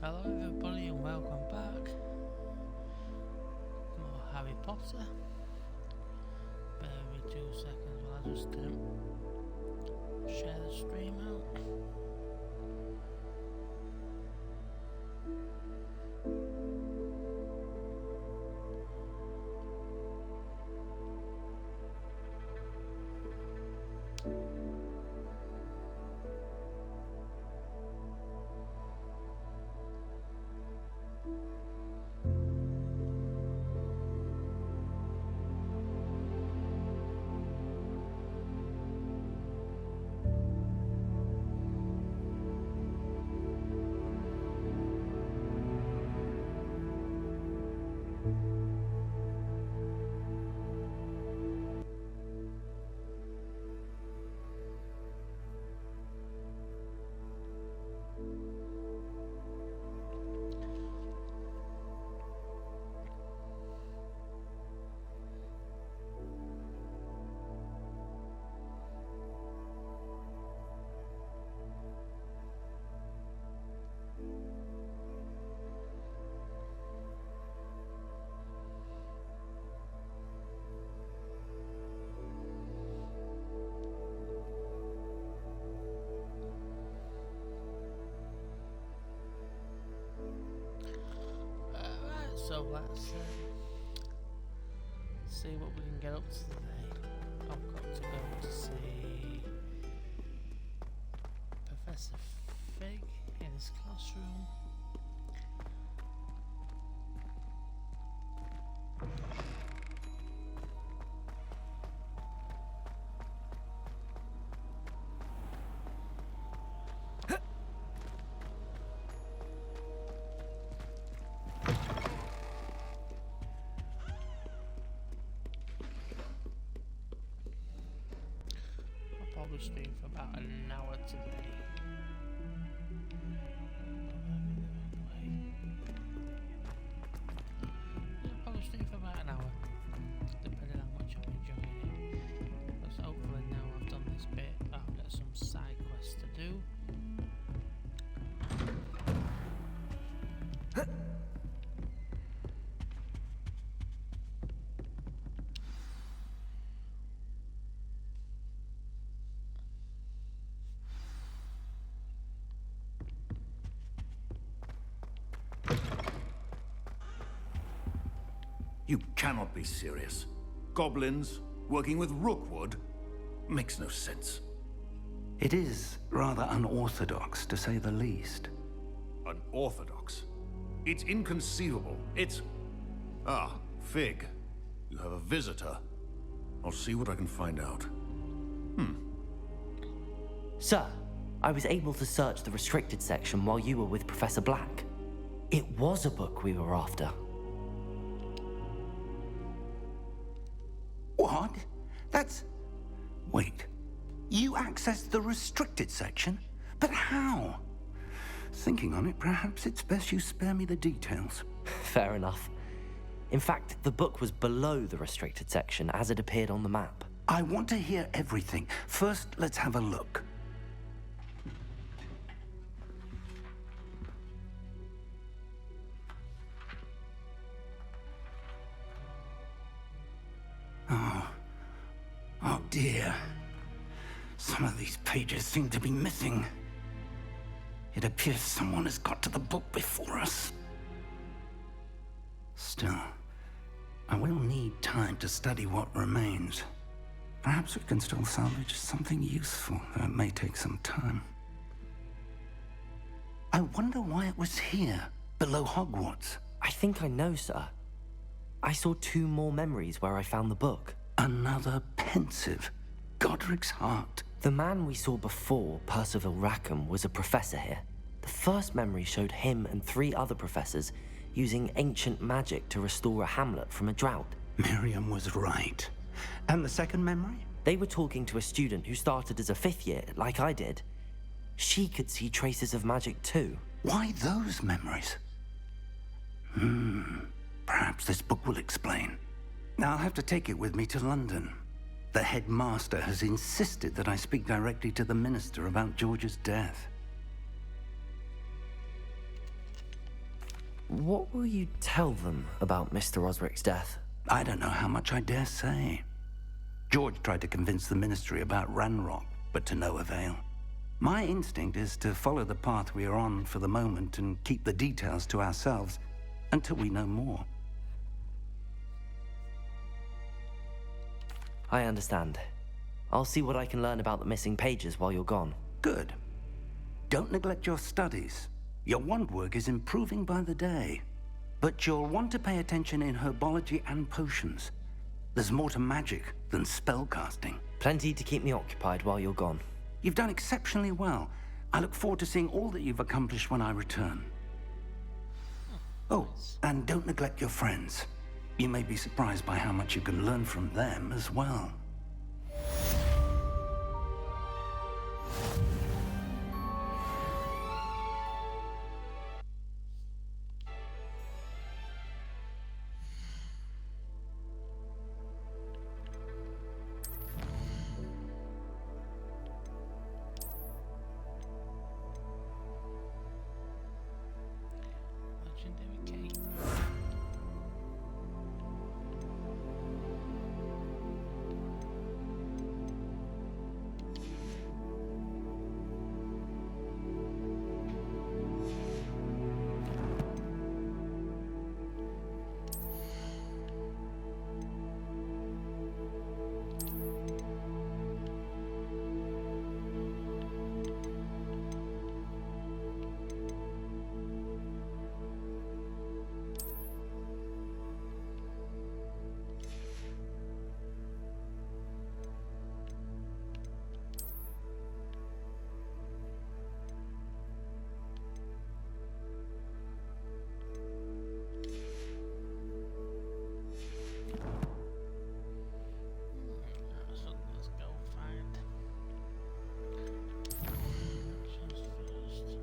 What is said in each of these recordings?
Hello everybody and welcome back. More Harry Potter. Bear with me 2 seconds while I just share the stream out. So let's see what we can get up to today. I've got to go to see Professor Fig in his classroom. Probably stream for about an hour today. I'll probably stream for about an hour, depending on how much I'm enjoying it. Because hopefully now I've done this bit, I'll get some side quests to do. You cannot be serious. Goblins working with Rookwood makes no sense. It is rather unorthodox, to say the least. Unorthodox? It's inconceivable. It's... Ah, Fig. You have a visitor. I'll see what I can find out. Sir, I was able to search the restricted section while you were with Professor Black. It was a book we were after. What? That's... Wait. You accessed the restricted section? But how? Thinking on it, perhaps it's best you spare me the details. Fair enough. In fact, the book was below the restricted section as it appeared on the map. I want to hear everything. First, let's have a look. Oh dear. Some of these pages seem to be missing. It appears someone has got to the book before us. Still, I will need time to study what remains. Perhaps we can still salvage something useful, though it may take some time. I wonder why it was here, below Hogwarts. I think I know, sir. I saw 2 more memories where I found the book. Another pensive. Godric's heart. The man we saw before, Percival Rackham, was a professor here. The first memory showed him and 3 other professors using ancient magic to restore a hamlet from a drought. Miriam was right. And the second memory? They were talking to a student who started as a 5th year, like I did. She could see traces of magic too. Why those memories? Perhaps this book will explain. Now I'll have to take it with me to London. The headmaster has insisted that I speak directly to the minister about George's death. What will you tell them about Mr. Osric's death? I don't know how much I dare say. George tried to convince the Ministry about Ranrock, but to no avail. My instinct is to follow the path we are on for the moment and keep the details to ourselves until we know more. I understand. I'll see what I can learn about the missing pages while you're gone. Good. Don't neglect your studies. Your wand work is improving by the day. But you'll want to pay attention in herbology and potions. There's more to magic than spellcasting. Plenty to keep me occupied while you're gone. You've done exceptionally well. I look forward to seeing all that you've accomplished when I return. Oh, and don't neglect your friends. You may be surprised by how much you can learn from them as well. Legendary key. So let's go find actions first.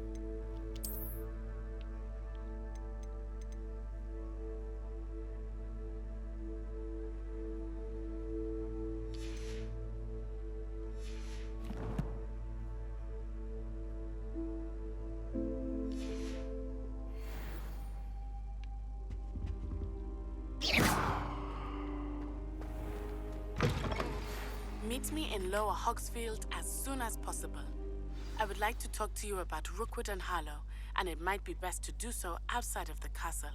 Meet me in Lower Hogsfield as soon as possible. I would like to talk to you about Rookwood and Harlow, and it might be best to do so outside of the castle.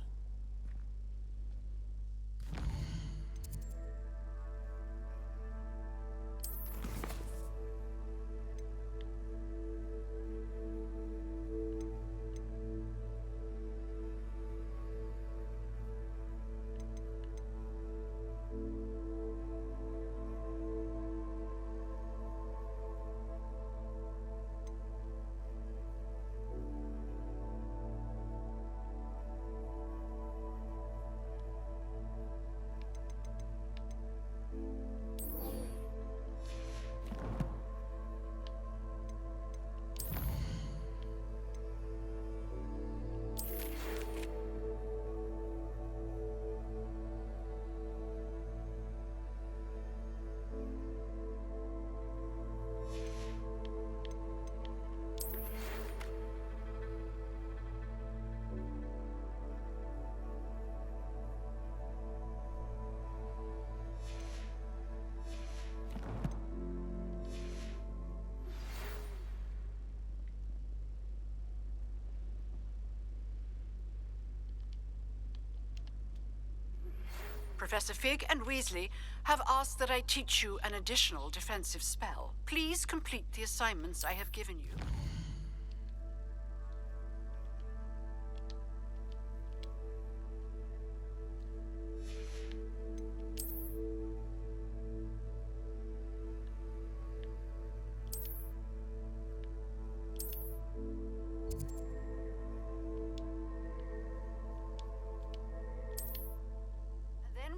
Professor Fig and Weasley have asked that I teach you an additional defensive spell. Please complete the assignments I have given you.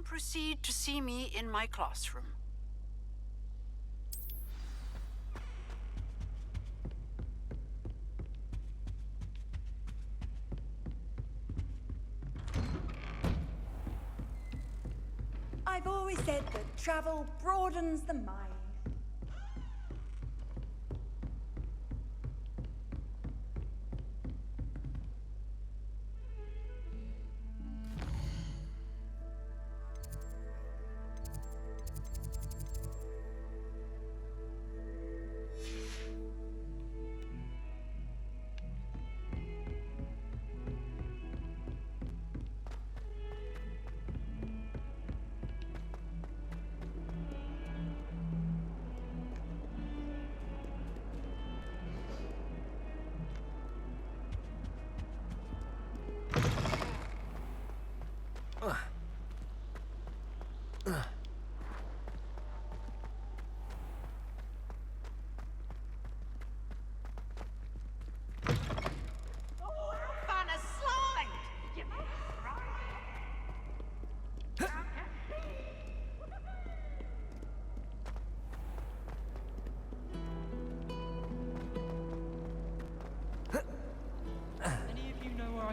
Proceed to see me in my classroom. I've always said that travel broadens the mind.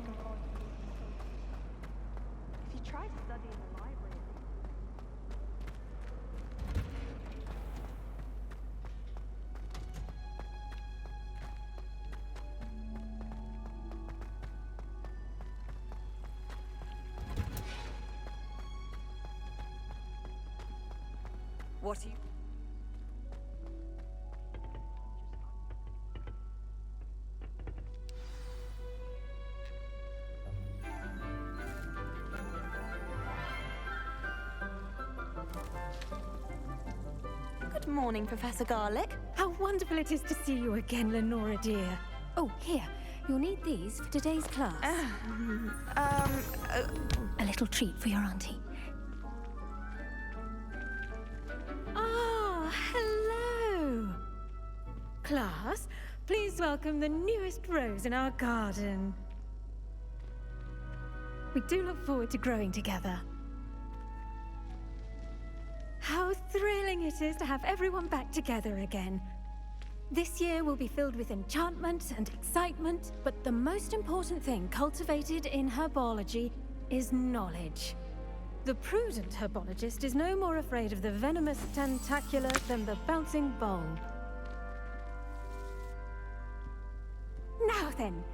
can call you. If you try to study in the library... What are you... Good morning, Professor Garlick. How wonderful it is to see you again, Lenora dear. Oh, here. You'll need these for today's class. A little treat for your auntie. Ah, hello. Class, please welcome the newest rose in our garden. We do look forward to growing together. How thrilling it is to have everyone back together again. This year will be filled with enchantment and excitement, but the most important thing cultivated in herbology is knowledge. The prudent herbologist is no more afraid of the venomous tentacula than the bouncing bulb. Now then,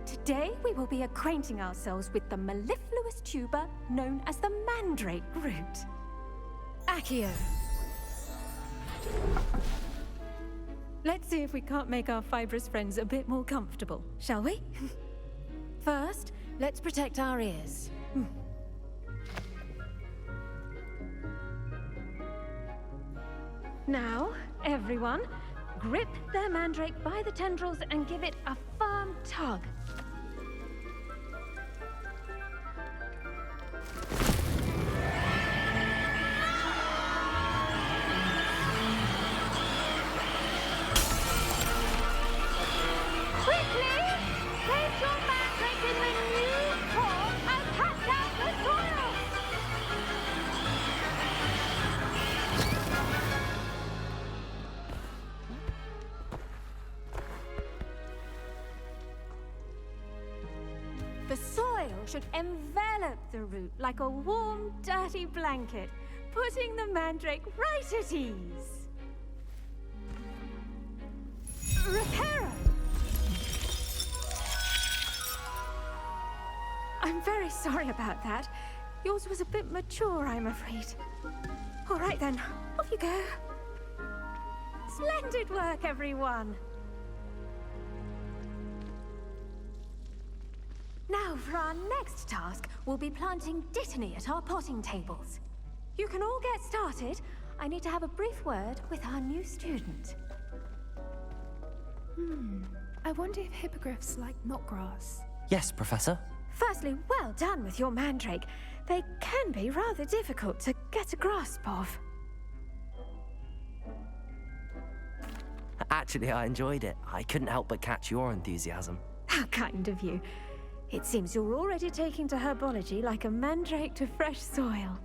today we will be acquainting ourselves with the mellifluous tuber known as the mandrake root. Accio. Let's see if we can't make our fibrous friends a bit more comfortable, shall we? First, let's protect our ears. Now, everyone, grip their mandrake by the tendrils and give it a firm tug. The soil should envelop the root like a warm, dirty blanket, putting the mandrake right at ease. Reparo! I'm very sorry about that. Yours was a bit mature, I'm afraid. All right then, off you go. Splendid work, everyone! Now, for our next task, we'll be planting dittany at our potting tables. You can all get started. I need to have a brief word with our new student. I wonder if hippogriffs like knotgrass. Yes, Professor. Firstly, well done with your mandrake. They can be rather difficult to get a grasp of. Actually, I enjoyed it. I couldn't help but catch your enthusiasm. How kind of you. It seems you're already taking to herbology like a mandrake to fresh soil.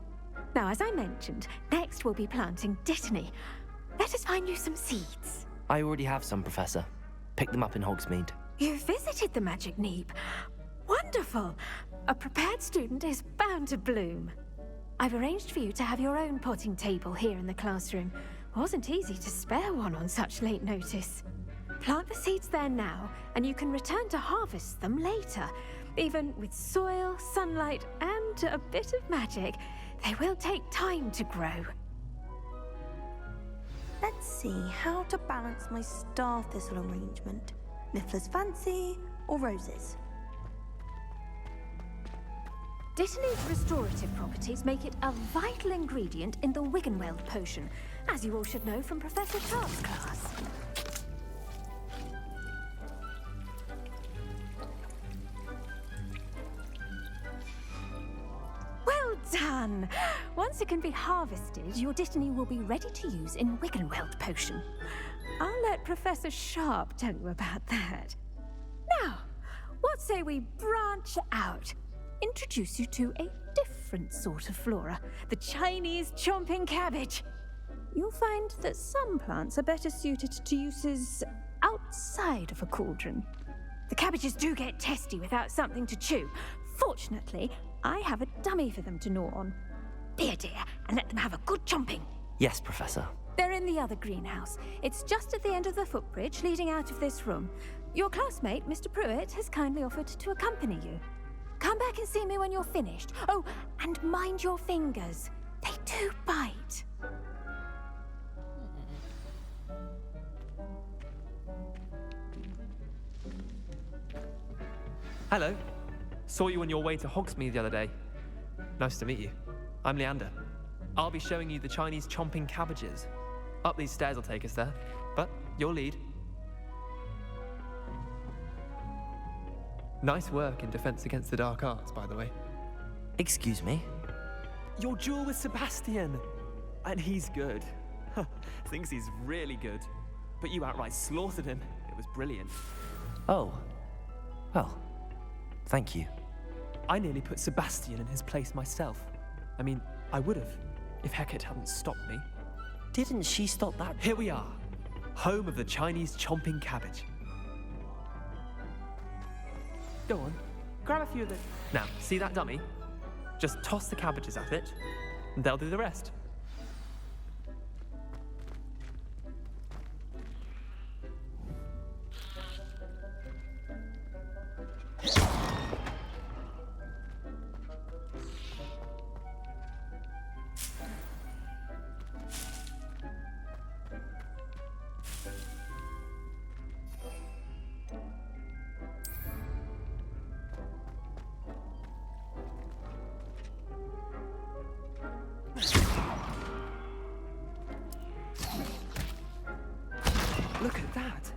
Now, as I mentioned, next we'll be planting dittany. Let us find you some seeds. I already have some, Professor. Picked them up in Hogsmeade. You visited the Magic Neep. Wonderful! A prepared student is bound to bloom. I've arranged for you to have your own potting table here in the classroom. Wasn't easy to spare one on such late notice. Plant the seeds there now, and you can return to harvest them later. Even with soil, sunlight, and a bit of magic, they will take time to grow. Let's see how to balance my star thistle arrangement. Miffler's Fancy or roses? Dittany's restorative properties make it a vital ingredient in the Wiggenweld potion, as you all should know from Professor Charles' class. Well done! Once it can be harvested, your dittany will be ready to use in Wiggenweld potion. I'll let Professor Sharp tell you about that. Now, what say we branch out? Introduce you to a different sort of flora, the Chinese chomping cabbage. You'll find that some plants are better suited to uses outside of a cauldron. The cabbages do get testy without something to chew. Fortunately, I have a dummy for them to gnaw on. Be a dear and let them have a good chomping. Yes, Professor. They're in the other greenhouse. It's just at the end of the footbridge leading out of this room. Your classmate, Mr. Pruitt, has kindly offered to accompany you. Come back and see me when you're finished. Oh, and mind your fingers. They do bite. Hello. Saw you on your way to Hogsmeade the other day. Nice to meet you. I'm Leander. I'll be showing you the Chinese chomping cabbages. Up these stairs will take us there, but you'll lead. Nice work in Defense Against the Dark Arts, by the way. Excuse me? Your duel with Sebastian! And he's good. Thinks he's really good. But you outright slaughtered him. It was brilliant. Oh. Well, thank you. I nearly put Sebastian in his place myself. I mean, I would have, if Hecate hadn't stopped me. Didn't she stop that? Here we are, home of the Chinese chomping cabbage. Go on, grab a few of the... Now, see that dummy? Just toss the cabbages at it, and they'll do the rest. Look at that!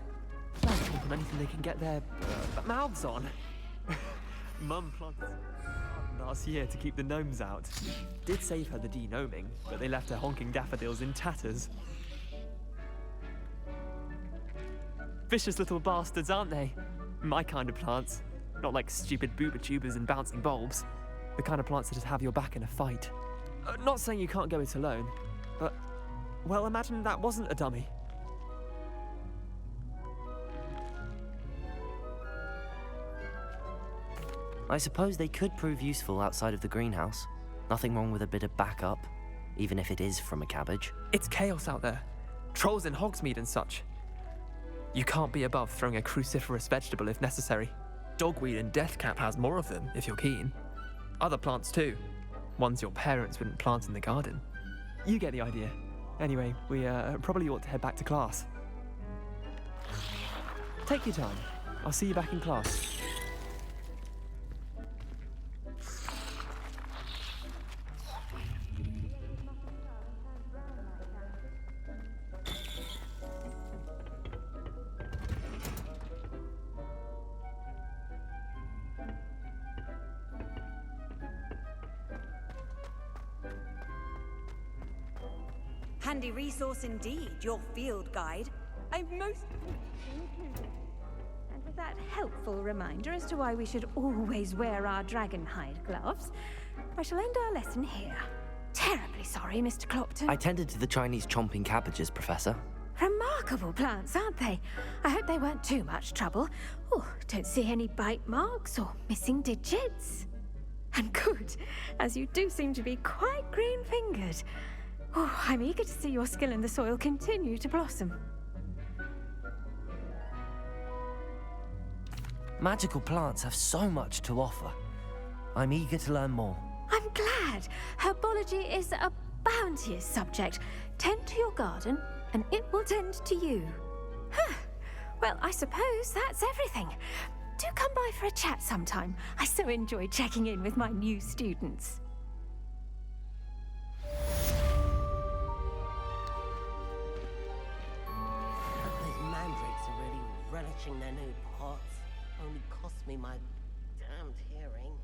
They're chomping anything they can get their mouths on. Mum planted last year to keep the gnomes out. Did save her the de-gnoming, but they left her honking daffodils in tatters. Vicious little bastards, aren't they? My kind of plants. Not like stupid booba tubers and bouncing bulbs. The kind of plants that just have your back in a fight. Not saying you can't go it alone, but... well, imagine that wasn't a dummy. I suppose they could prove useful outside of the greenhouse. Nothing wrong with a bit of backup, even if it is from a cabbage. It's chaos out there. Trolls in Hogsmeade and such. You can't be above throwing a cruciferous vegetable if necessary. Dogweed and deathcap has more of them, if you're keen. Other plants too. Ones your parents wouldn't plant in the garden. You get the idea. Anyway, we probably ought to head back to class. Take your time. I'll see you back in class. Handy resource indeed, your field guide. I most Included. And with that helpful reminder as to why we should always wear our dragonhide gloves, I shall end our lesson here. Terribly sorry, Mr. Clopton. I tended to the Chinese chomping cabbages, Professor. Remarkable plants, aren't they? I hope they weren't too much trouble. Oh, don't see any bite marks or missing digits. And good, as you do seem to be quite green-fingered. Oh, I'm eager to see your skill in the soil continue to blossom. Magical plants have so much to offer. I'm eager to learn more. I'm glad. Herbology is a bounteous subject. Tend to your garden, and it will tend to you. Huh. Well, I suppose that's everything. Do come by for a chat sometime. I so enjoy checking in with my new students. Those mandrakes are really relishing their new pots. Only cost me my damned hearing.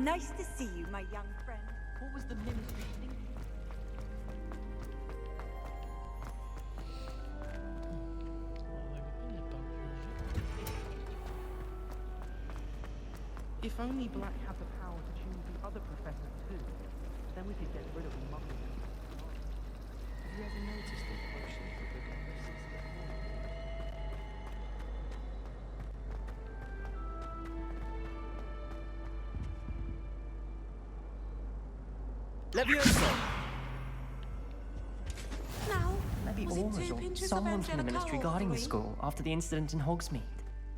Nice to see you, my young friend. What was the ministry thinking? If only Black had the power to choose the other professors too, then we could get rid of the muggles. Have you ever noticed the potions that the goddesses Leviosa! Now, Maybe was it Aura's two or pinches of someone from the Angelica ministry all guarding the three? school after the incident in Hogsmeade.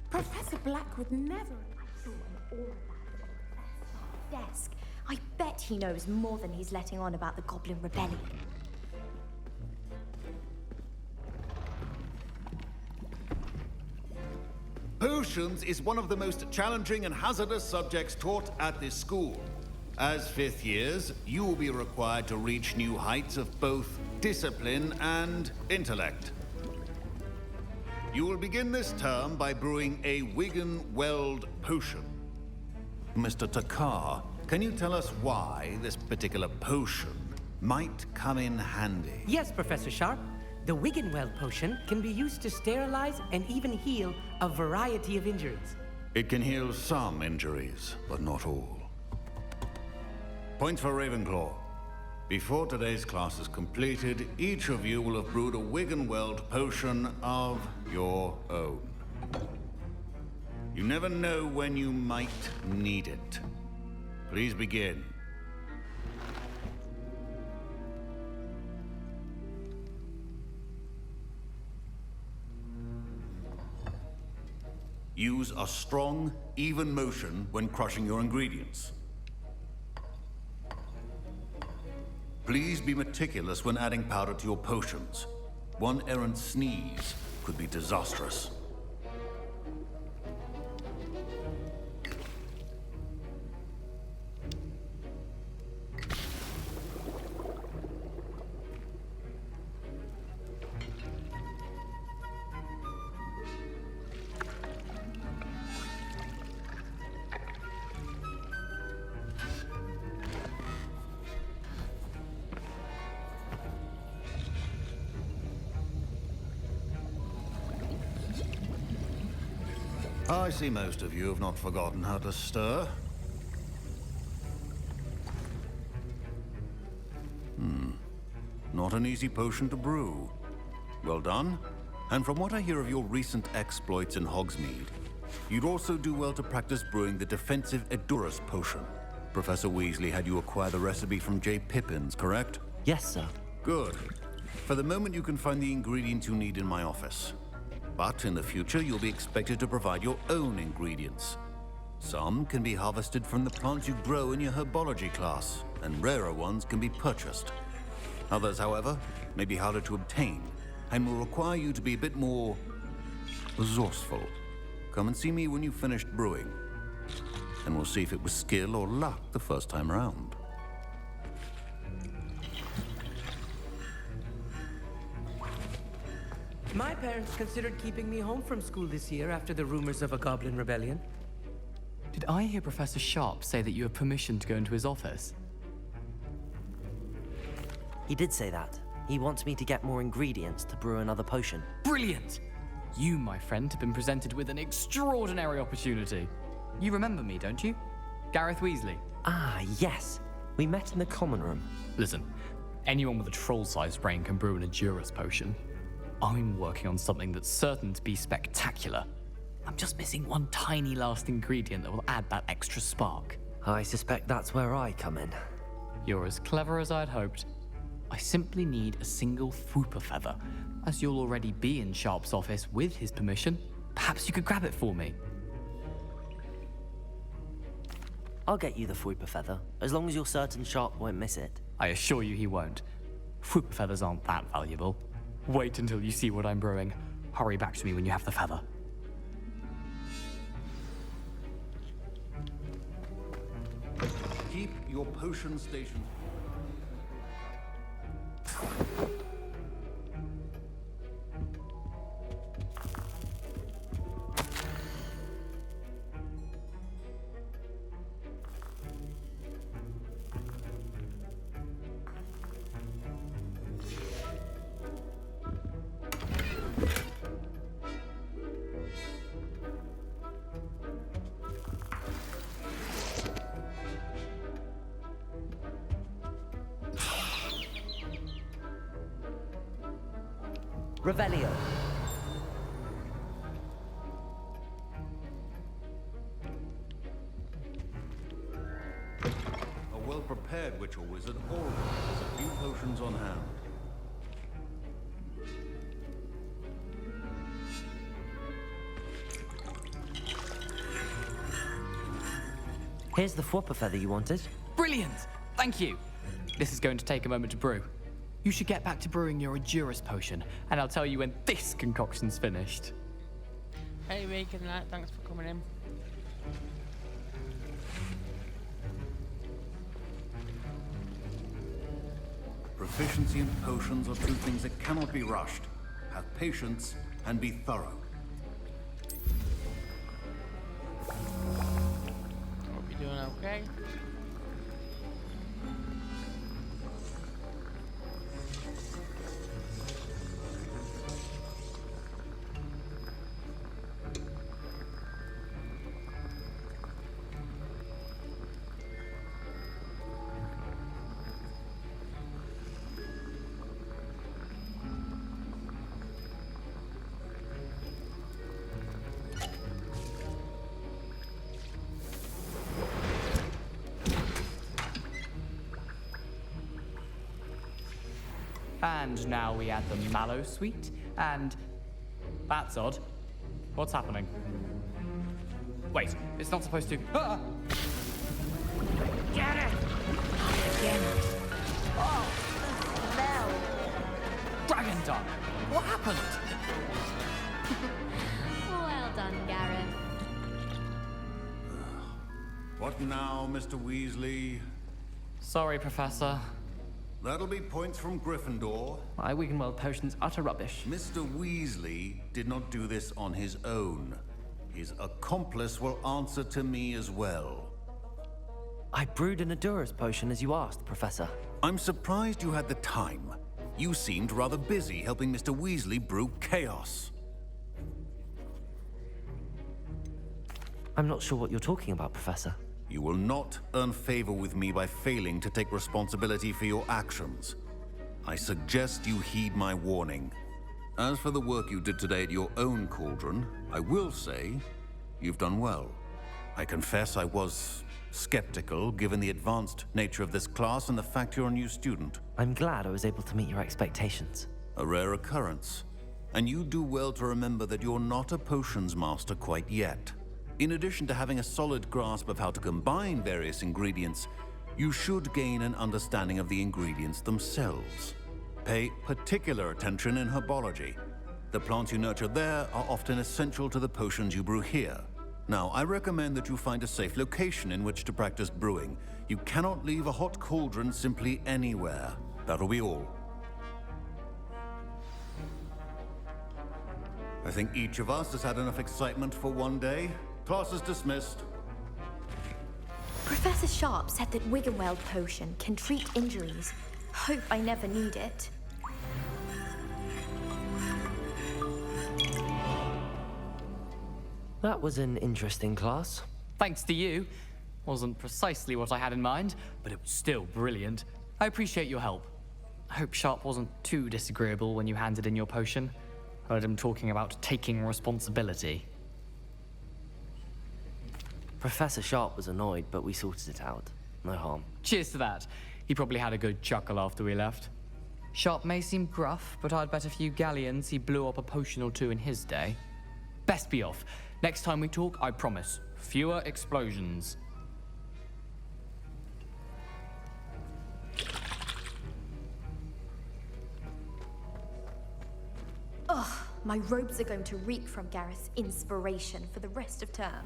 Professor Black would never saw an aura desk. I bet he knows more than he's letting on about the Goblin Rebellion. Potions is one of the most challenging and hazardous subjects taught at this school. As fifth years, you will be required to reach new heights of both discipline and intellect. You will begin this term by brewing a Wigan-Weld potion. Mr. Takar, can you tell us why this particular potion might come in handy? Yes, Professor Sharp. The Wigan-Weld potion can be used to sterilize and even heal a variety of injuries. It can heal some injuries, but not all. Point for Ravenclaw. Before today's class is completed, each of you will have brewed a Wigan-Weld potion of your own. You never know when you might need it. Please begin. Use a strong, even motion when crushing your ingredients. Please be meticulous when adding powder to your potions. One errant sneeze could be disastrous. I see most of you have not forgotten how to stir. Not an easy potion to brew. Well done. And from what I hear of your recent exploits in Hogsmeade, you'd also do well to practice brewing the defensive Edurus potion. Professor Weasley had you acquire the recipe from J. Pippin's, correct? Yes, sir. Good. For the moment, you can find the ingredients you need in my office. But in the future, you'll be expected to provide your own ingredients. Some can be harvested from the plants you grow in your herbology class, and rarer ones can be purchased. Others, however, may be harder to obtain, and will require you to be a bit more resourceful. Come and see me when you've finished brewing, and we'll see if it was skill or luck the first time around. My parents considered keeping me home from school this year after the rumors of a Goblin Rebellion. Did I hear Professor Sharp say that you have permission to go into his office? He did say that. He wants me to get more ingredients to brew another potion. Brilliant! You, my friend, have been presented with an extraordinary opportunity. You remember me, don't you? Gareth Weasley. Ah, yes. We met in the common room. Listen, anyone with a troll-sized brain can brew an Edurus potion. I'm working on something that's certain to be spectacular. I'm just missing one tiny last ingredient that will add that extra spark. I suspect that's where I come in. You're as clever as I'd hoped. I simply need a single Fwooper feather. As you'll already be in Sharp's office with his permission, perhaps you could grab it for me. I'll get you the Fwooper feather, as long as you're certain Sharp won't miss it. I assure you he won't. Fwooper feathers aren't that valuable. Wait until you see what I'm brewing. Hurry back to me when you have the feather. Keep your potion station. Revelio. A well-prepared witch or wizard always has a few potions on hand. Here's the Fwopper feather you wanted. Brilliant! Thank you! This is going to take a moment to brew. You should get back to brewing your Adurus potion, and I'll tell you when this concoction's finished. Hey, Regan, thanks for coming in. Proficiency in potions are two things that cannot be rushed. Have patience and be thorough. Hope you're doing okay. And now we add the mallow sweet, and... That's odd. What's happening? Wait, it's not supposed to... Ah! Get it! Again. Oh, the smell. Dragon Dung! What happened? Well done, Gareth. What now, Mr. Weasley? Sorry, Professor. That'll be points from Gryffindor. My Wiggenweld potion's utter rubbish. Mr. Weasley did not do this on his own. His accomplice will answer to me as well. I brewed an Adurus potion as you asked, Professor. I'm surprised you had the time. You seemed rather busy helping Mr. Weasley brew chaos. I'm not sure what you're talking about, Professor. You will not earn favor with me by failing to take responsibility for your actions. I suggest you heed my warning. As for the work you did today at your own cauldron, I will say you've done well. I confess I was skeptical given the advanced nature of this class and the fact you're a new student. I'm glad I was able to meet your expectations. A rare occurrence. And you do well to remember that you're not a potions master quite yet. In addition to having a solid grasp of how to combine various ingredients, you should gain an understanding of the ingredients themselves. Pay particular attention in herbology. The plants you nurture there are often essential to the potions you brew here. Now, I recommend that you find a safe location in which to practice brewing. You cannot leave a hot cauldron simply anywhere. That'll be all. I think each of us has had enough excitement for one day. Class is dismissed. Professor Sharp said that Wiggenweld potion can treat injuries. Hope I never need it. That was an interesting class. Thanks to you. Wasn't precisely what I had in mind, but it was still brilliant. I appreciate your help. I hope Sharp wasn't too disagreeable when you handed in your potion. Heard him talking about taking responsibility. Professor Sharp was annoyed, but we sorted it out. No harm. Cheers to that. He probably had a good chuckle after we left. Sharp may seem gruff, but I'd bet a few galleons he blew up a potion or two in his day. Best be off. Next time we talk, I promise, fewer explosions. Ugh, my robes are going to reek from Gareth's inspiration for the rest of term.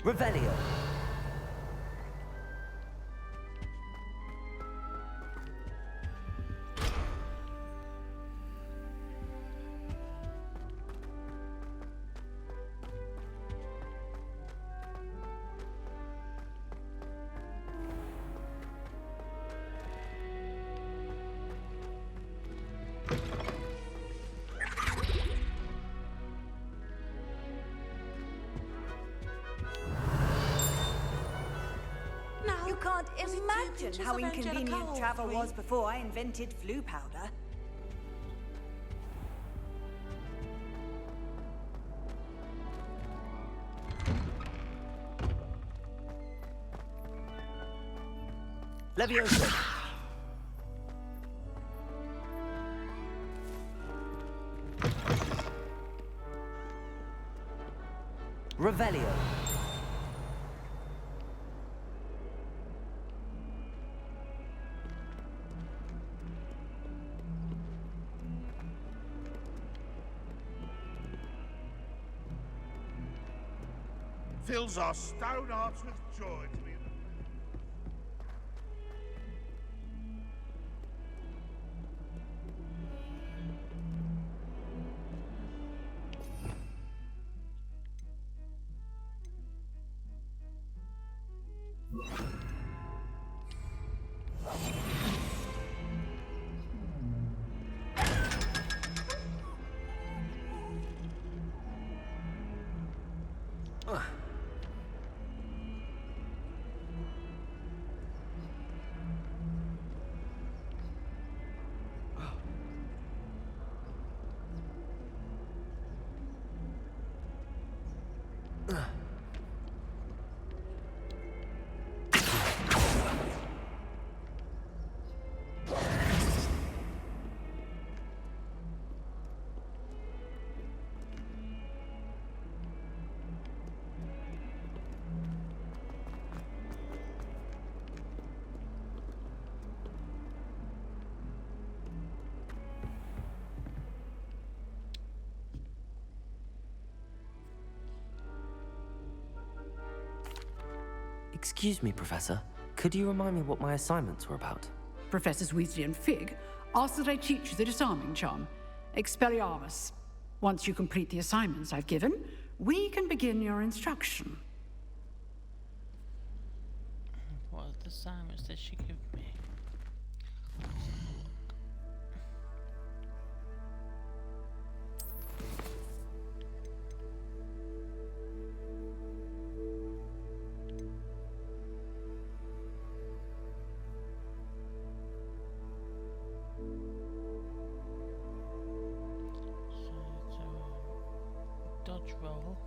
Revelio. Imagine how inconvenient travel was before I invented flu powder. Leviosa. Revelio. Fills our stone hearts with joy to be in the Excuse me, Professor. Could you remind me what my assignments were about? Professors Weasley and Fig asked that I teach you the disarming charm, Expelliarmus. Once you complete the assignments I've given, we can begin your instruction. What assignments did she give me? Dodge roll.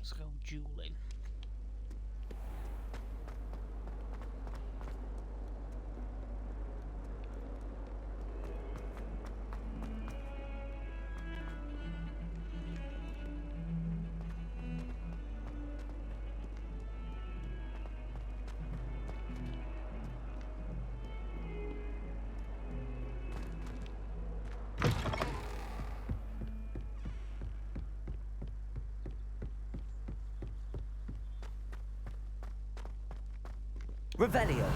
Let's go dueling. Revelio.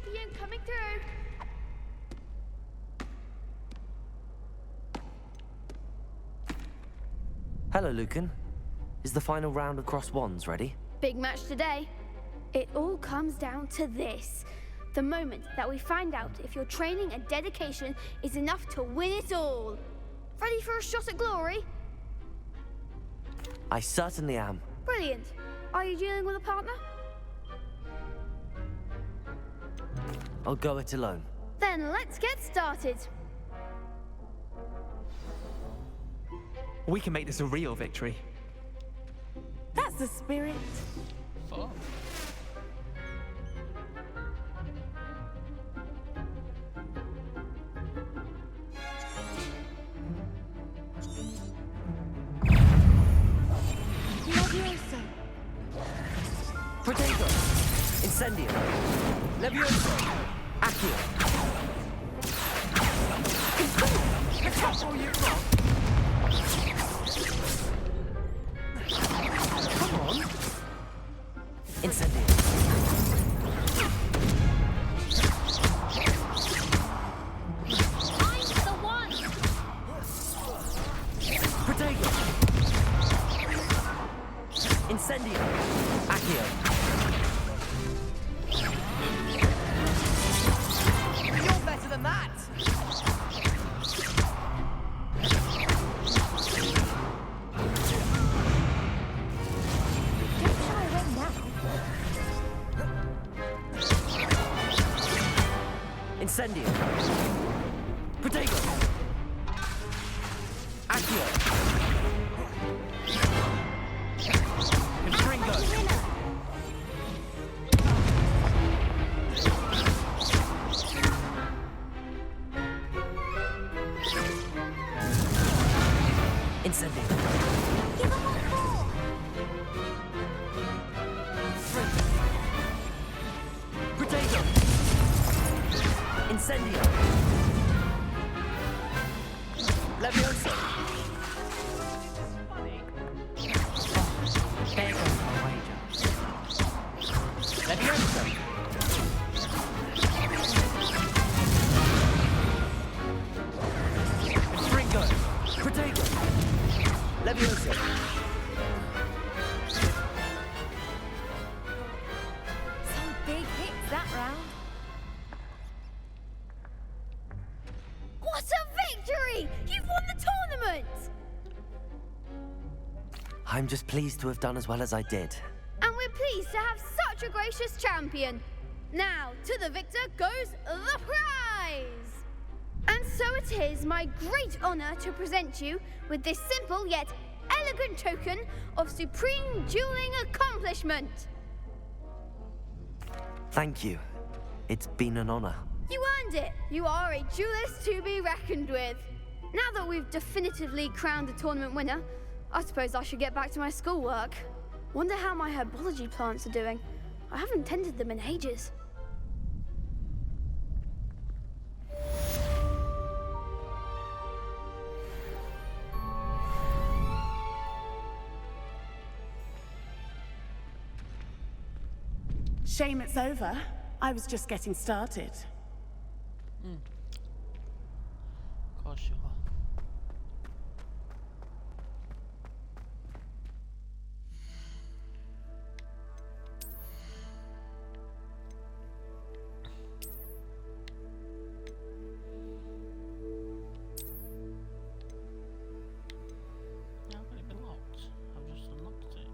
champion coming through. Hello, Lucan. Is the final round of Cross Wands ready? Big match today. It all comes down to this. The moment that we find out if your training and dedication is enough to win it all. Ready for a shot at glory? I certainly am. Brilliant. Are you dealing with a partner? I'll go it alone. Then let's get started. We can make this a real victory. That's the spirit. Fun. Levioso. Protego. Incendio. Levioso. Accio. Pick up all you got. Come on. Incendio. I'm the one. Protego. Incendio. Accio. You're better than that! Don't shy away now. Incendio. Protego. Accio. Confringo. Incendio. Give him one more. Protego. Incendio. Levioso. There goes my wager. Levioso. Confringo. Protego. Levioso. Some big hits that round. What a victory! You've won the tournament! I'm just pleased to have done as well as I did. And we're pleased to have such a gracious champion. Now, to the victor goes the prize! And so it is my great honor to present you with this simple yet elegant token of supreme dueling accomplishment. Thank you. It's been an honor. You earned it. You are a duelist to be reckoned with. Now that we've definitively crowned the tournament winner, I suppose I should get back to my schoolwork. Wonder how my herbology plants are doing. I haven't tended them in ages. Shame it's over. I was just getting started. Of course you are. How can it be locked? I've just unlocked it.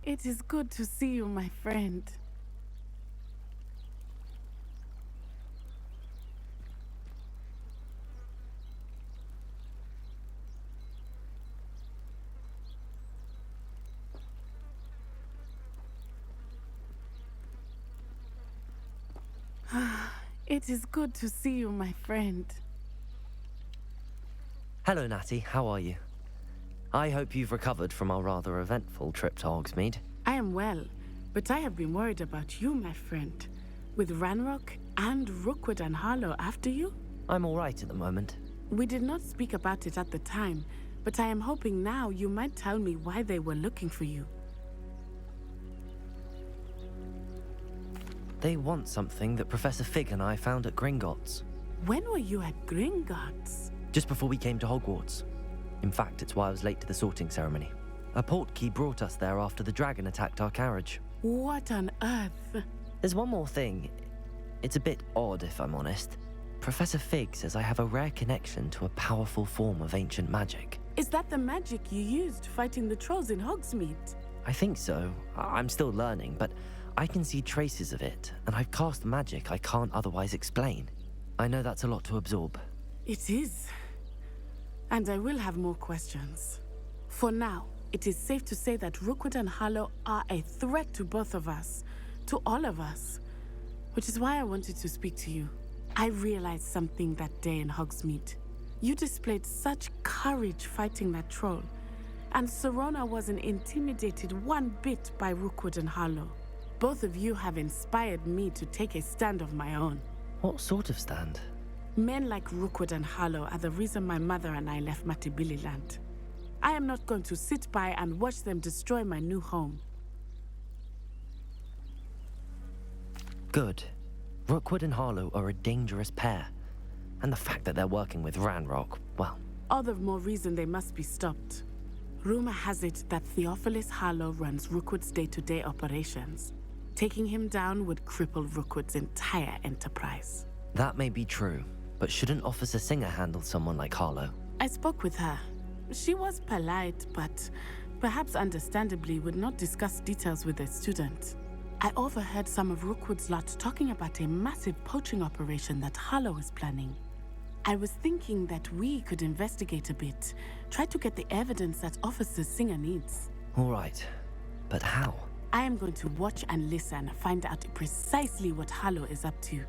it is good to see you, my friend. It is good to see you, my friend. Hello, Natty. How are you? I hope you've recovered from our rather eventful trip to Hogsmeade. I am well, but I have been worried about you, my friend. With Ranrock and Rookwood and Harlow after you? I'm all right at the moment. We did not speak about it at the time, but I am hoping now you might tell me why they were looking for you. They want something that Professor Fig and I found at Gringotts. When were you at Gringotts? Just before we came to Hogwarts. In fact, it's why I was late to the sorting ceremony. A portkey brought us there after the dragon attacked our carriage. What on earth? There's one more thing. It's a bit odd, if I'm honest. Professor Fig says I have a rare connection to a powerful form of ancient magic. Is that the magic you used fighting the trolls in Hogsmeade? I think so. I'm still learning, but I can see traces of it, and I've cast magic I can't otherwise explain. I know that's a lot to absorb. It is. And I will have more questions. For now, it is safe to say that Rookwood and Harlow are a threat to both of us, to all of us, which is why I wanted to speak to you. I realized something that day in Hogsmeade. You displayed such courage fighting that troll, and Serona wasn't intimidated one bit by Rookwood and Harlow. Both of you have inspired me to take a stand of my own. What sort of stand? Men like Rookwood and Harlow are the reason my mother and I left Matabeleland. I am not going to sit by and watch them destroy my new home. Good. Rookwood and Harlow are a dangerous pair. And the fact that they're working with Ranrock, well... all the more reason they must be stopped. Rumor has it that Theophilus Harlow runs Rookwood's day-to-day operations. Taking him down would cripple Rookwood's entire enterprise. That may be true, but shouldn't Officer Singer handle someone like Harlow? I spoke with her. She was polite, but perhaps understandably would not discuss details with a student. I overheard some of Rookwood's lot talking about a massive poaching operation that Harlow is planning. I was thinking that we could investigate a bit, try to get the evidence that Officer Singer needs. All right, but how? I am going to watch and listen, find out precisely what Harlow is up to.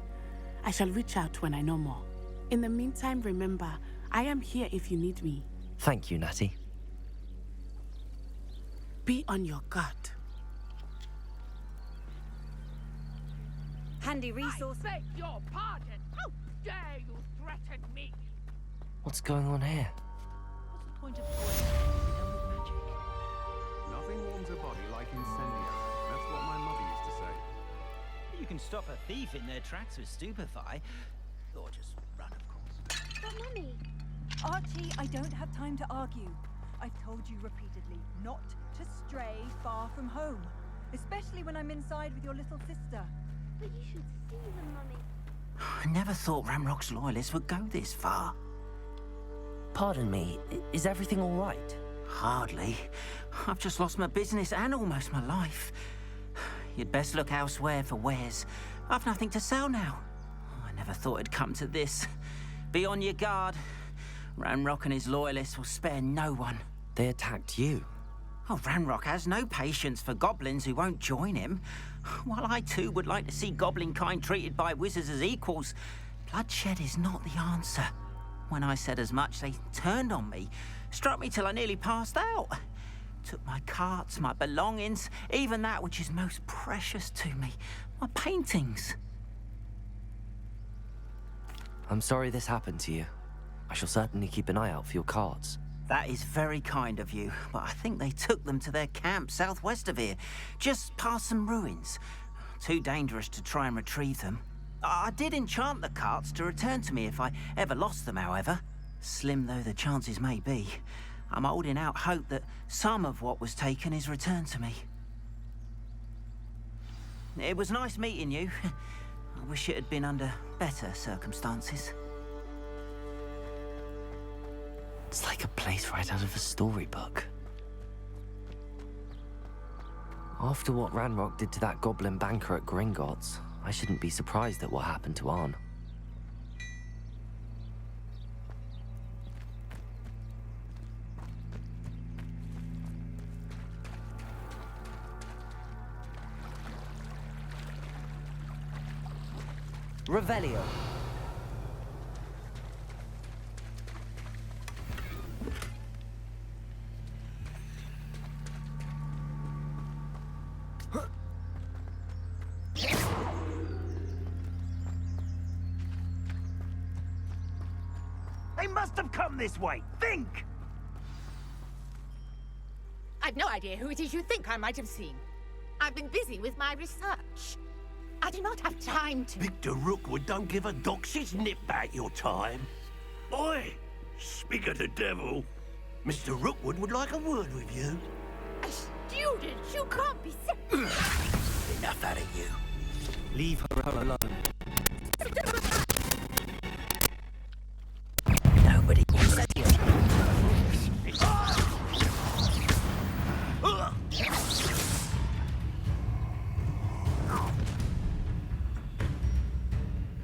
I shall reach out when I know more. In the meantime, remember, I am here if you need me. Thank you, Natty. Be on your guard. Handy resource. I beg your pardon. How dare you threaten me? What's going on here? What's the point of done with magic? Nothing warms a body like incendio. That's what my mother used to say. You can stop a thief in their tracks with stupefy, or just run, of course. But Mummy... Archie, I don't have time to argue. I've told you repeatedly not to stray far from home, especially when I'm inside with your little sister. But you should see them, Mummy. I never thought Ranrock's loyalists would go this far. Pardon me, is everything all right? Hardly. I've just lost my business and almost my life. You'd best look elsewhere for wares. I've nothing to sell now. I never thought it'd come to this. Be on your guard. Ranrock and his loyalists will spare no one. They attacked you? Oh, Ranrock has no patience for goblins who won't join him. While I too would like to see goblin kind treated by wizards as equals, bloodshed is not the answer. When I said as much, they turned on me, struck me till I nearly passed out. Took my carts, my belongings, even that which is most precious to me, my paintings. I'm sorry this happened to you. I shall certainly keep an eye out for your cards. That is very kind of you, but I think they took them to their camp southwest of here, just past some ruins. Too dangerous to try and retrieve them. I did enchant the carts to return to me if I ever lost them, however. Slim though the chances may be, I'm holding out hope that some of what was taken is returned to me. It was nice meeting you. I wish it had been under better circumstances. It's like a place right out of a storybook. After what Ranrock did to that goblin banker at Gringotts, I shouldn't be surprised at what happened to Arn. Revelio. They must have come this way. Think! I've no idea who it is you think I might have seen. I've been busy with my research. I do not have time to... Victor Rookwood don't give a doxy's nip about your time. Oi! Speak of the devil. Mr. Rookwood would like a word with you. A student? You can't be... Enough out of you. Leave her alone. Nobody will say it.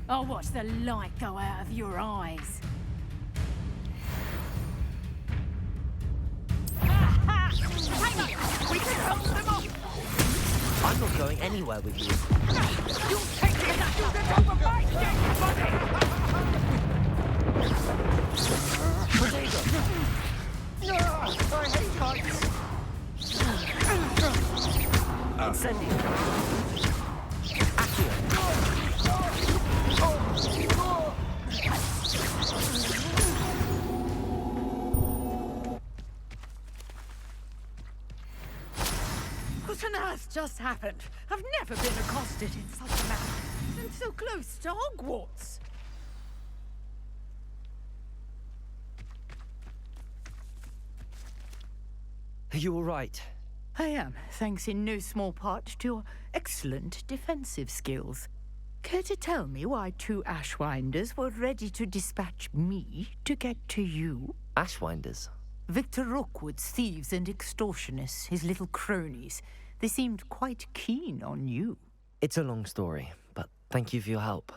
I'll watch the light go out of your eyes. Hang on! We can hold them off! I'm not going anywhere with you. You'll take the student over my dead body! I hate heights. Incendio. Accio. What on earth just happened? I've never been accosted in such a manner. And so close to Hogwarts. Are you all right? I am, thanks in no small part to your excellent defensive skills. Care to tell me why 2 Ashwinders were ready to dispatch me to get to you? Ashwinders? Victor Rookwood's thieves and extortionists, his little cronies. They seemed quite keen on you. It's a long story, but thank you for your help.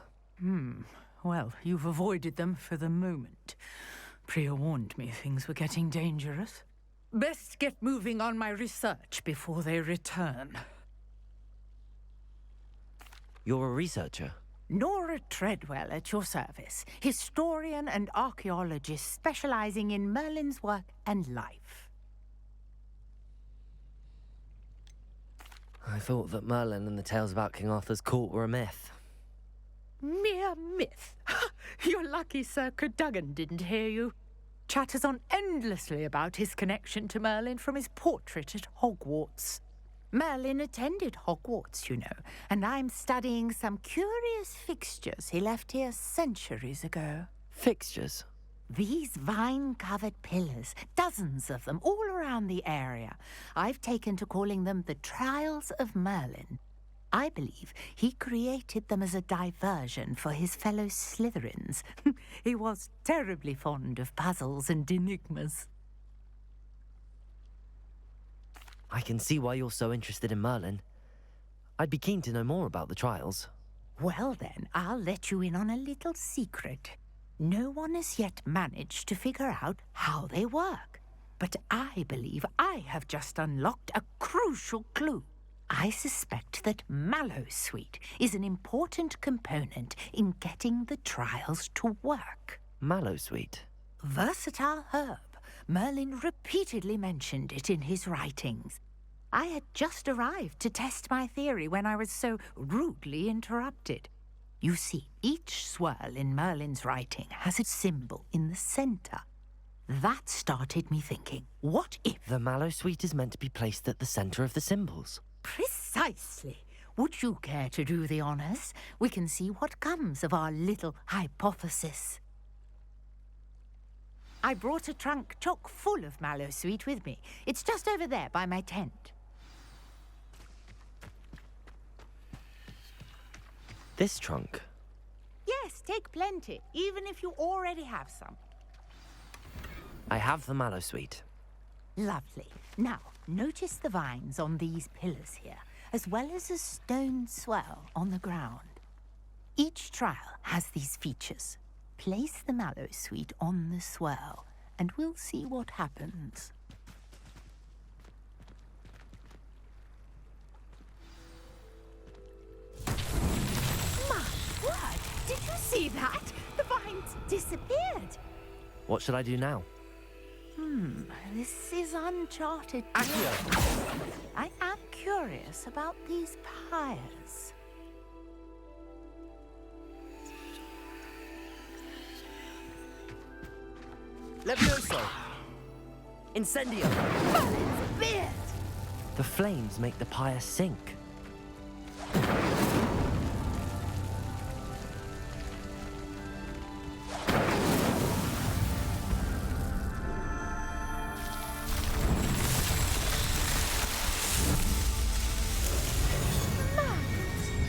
Well, you've avoided them for the moment. Priya warned me things were getting dangerous. Best get moving on my research before they return. You're a researcher? Nora Treadwell at your service. Historian and archaeologist specializing in Merlin's work and life. I thought that Merlin and the tales about King Arthur's court were a myth. Mere myth. You're lucky Sir Cadogan didn't hear you. Chatters on endlessly about his connection to Merlin from his portrait at Hogwarts. Merlin attended Hogwarts, you know, and I'm studying some curious fixtures he left here centuries ago. Fixtures? These vine-covered pillars, dozens of them, all around the area. I've taken to calling them the Trials of Merlin. I believe he created them as a diversion for his fellow Slytherins. He was terribly fond of puzzles and enigmas. I can see why you're so interested in Merlin. I'd be keen to know more about the trials. Well then, I'll let you in on a little secret. No one has yet managed to figure out how they work. But I believe I have just unlocked a crucial clue. I suspect that Mallowsweet is an important component in getting the trials to work. Mallowsweet? Versatile herb. Merlin repeatedly mentioned it in his writings. I had just arrived to test my theory when I was so rudely interrupted. You see, each swirl in Merlin's writing has a symbol in the center. That started me thinking, what if... The Mallowsweet is meant to be placed at the center of the symbols. Precisely. Would you care to do the honors? We can see what comes of our little hypothesis. I brought a trunk chock full of Mallowsweet with me. It's just over there by my tent. This trunk? Yes, take plenty, even if you already have some. I have the Mallowsweet. Lovely. Now, Notice the vines on these pillars here, as well as a stone swell on the ground. Each trial has these features. Place the mallow sweet on the swell, and we'll see what happens. My word! Did you see that? The vines disappeared. What should I do now? This is uncharted Accio! territory. I am curious about these pyres. Levioso! Incendio! Balin's beard! The flames make the pyre sink.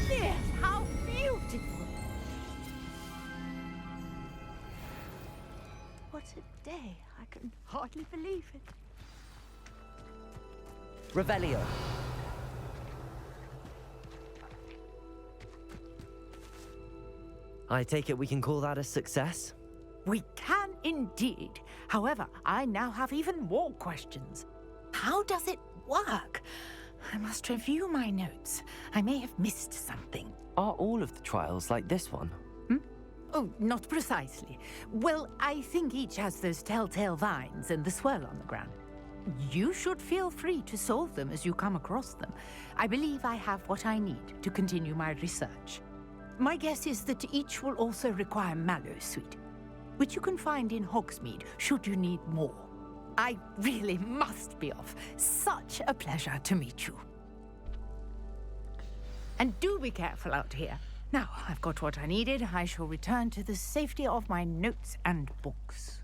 Beard, how beautiful! What a day. I can hardly believe it. Revelio. I take it we can call that a success? We can indeed. However, I now have even more questions. How does it work? I must review my notes. I may have missed something. Are all of the trials like this one? Oh, not precisely. Well, I think each has those telltale vines and the swirl on the ground. You should feel free to solve them as you come across them. I believe I have what I need to continue my research. My guess is that each will also require mallow sweet, which you can find in Hogsmeade should you need more. I really must be off. Such a pleasure to meet you. And do be careful out here. Now, I've got what I needed. I shall return to the safety of my notes and books.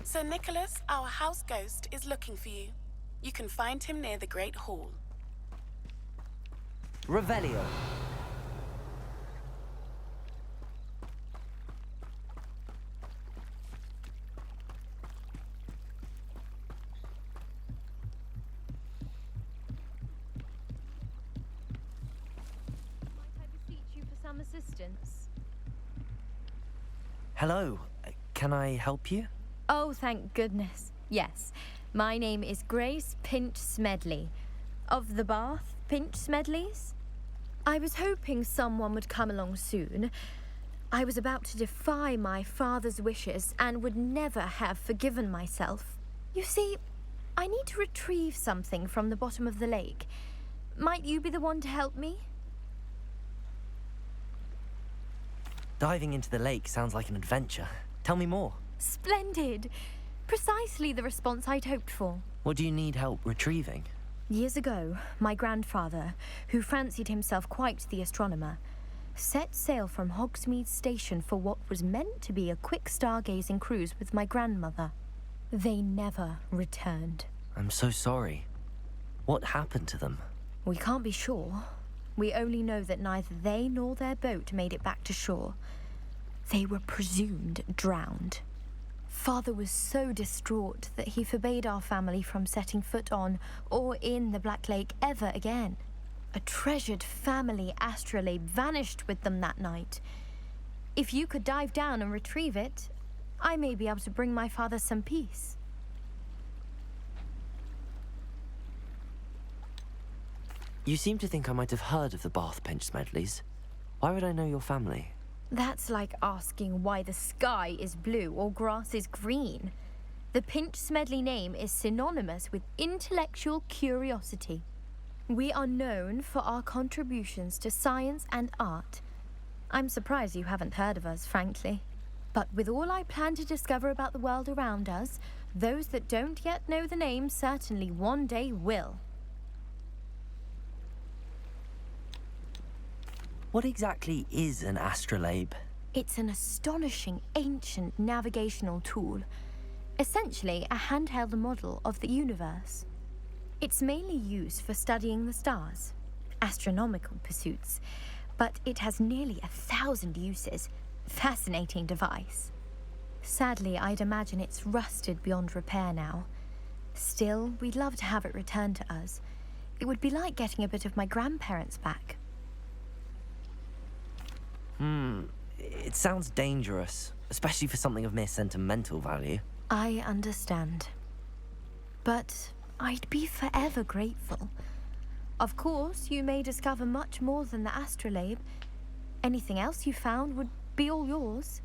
Sir Nicholas, our house ghost, is looking for you. You can find him near the Great Hall. Revelio. Might I beseech you for some assistance? Hello. Can I help you? Oh, thank goodness. Yes. My name is Grace Pinch Smedley, of the Bath Pinch Smedleys. I was hoping someone would come along soon. I was about to defy my father's wishes and would never have forgiven myself. You see, I need to retrieve something from the bottom of the lake. Might you be the one to help me? Diving into the lake sounds like an adventure. Tell me more. Splendid! Precisely the response I'd hoped for. What do you need help retrieving? Years ago, my grandfather, who fancied himself quite the astronomer, set sail from Hogsmeade Station for what was meant to be a quick stargazing cruise with my grandmother. They never returned. I'm so sorry. What happened to them? We can't be sure. We only know that neither they nor their boat made it back to shore. They were presumed drowned. Father was so distraught that he forbade our family from setting foot on or in the Black Lake ever again. A treasured family astrolabe vanished with them that night. If you could dive down and retrieve it, I may be able to bring my father some peace. You seem to think I might have heard of the Bath Pinch Smedleys. Why would I know your family? That's like asking why the sky is blue or grass is green. The Pinch Smedley name is synonymous with intellectual curiosity. We are known for our contributions to science and art. I'm surprised you haven't heard of us, frankly. But with all I plan to discover about the world around us, those that don't yet know the name certainly one day will. What exactly is an astrolabe? It's an astonishing ancient navigational tool, essentially a handheld model of the universe. It's mainly used for studying the stars, astronomical pursuits, but it has nearly 1,000 uses. Fascinating device. Sadly, I'd imagine it's rusted beyond repair now. Still, we'd love to have it returned to us. It would be like getting a bit of my grandparents back. It sounds dangerous, especially for something of mere sentimental value. I understand. But I'd be forever grateful. Of course, you may discover much more than the astrolabe. Anything else you found would be all yours.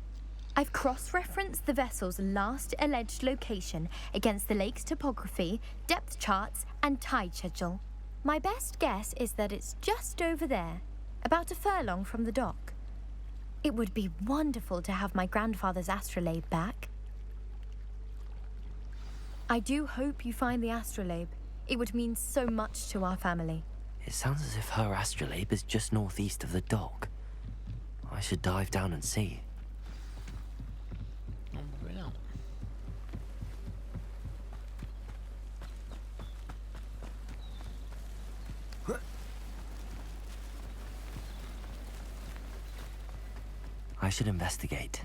I've cross-referenced the vessel's last alleged location against the lake's topography, depth charts, and tide schedule. My best guess is that it's just over there, about a furlong from the dock. It would be wonderful to have my grandfather's astrolabe back. I do hope you find the astrolabe. It would mean so much to our family. It sounds as if her astrolabe is just northeast of the dock. I should dive down and see. I should investigate.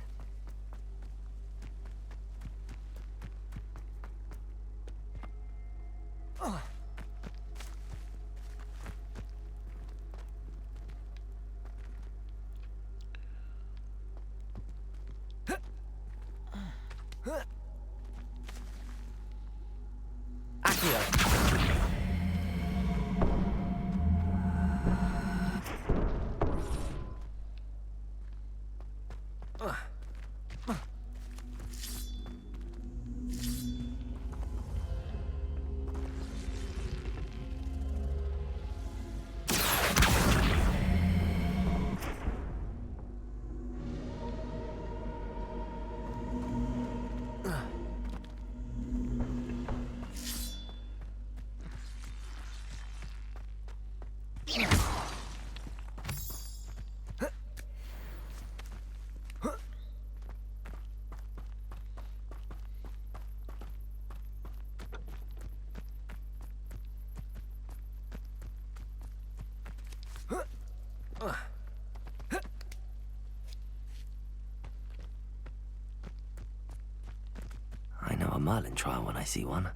I know a Merlin trial when I see one.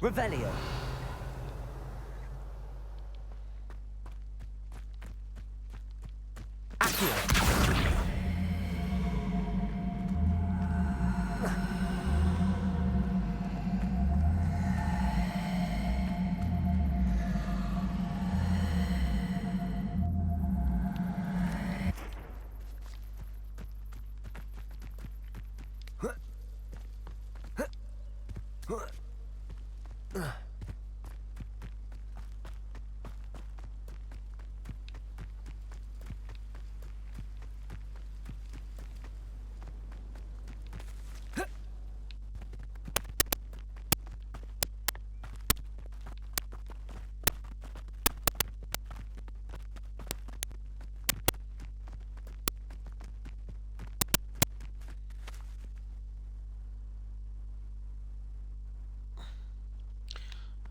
Revelio.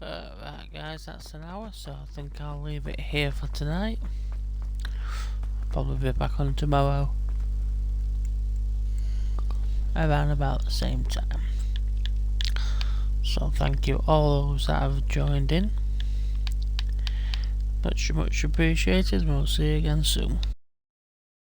Right guys, that's an hour, so I think I'll leave it here for tonight. I'll probably be back on tomorrow around about the same time. So thank you all those that have joined in. Much appreciated, and we'll see you again soon.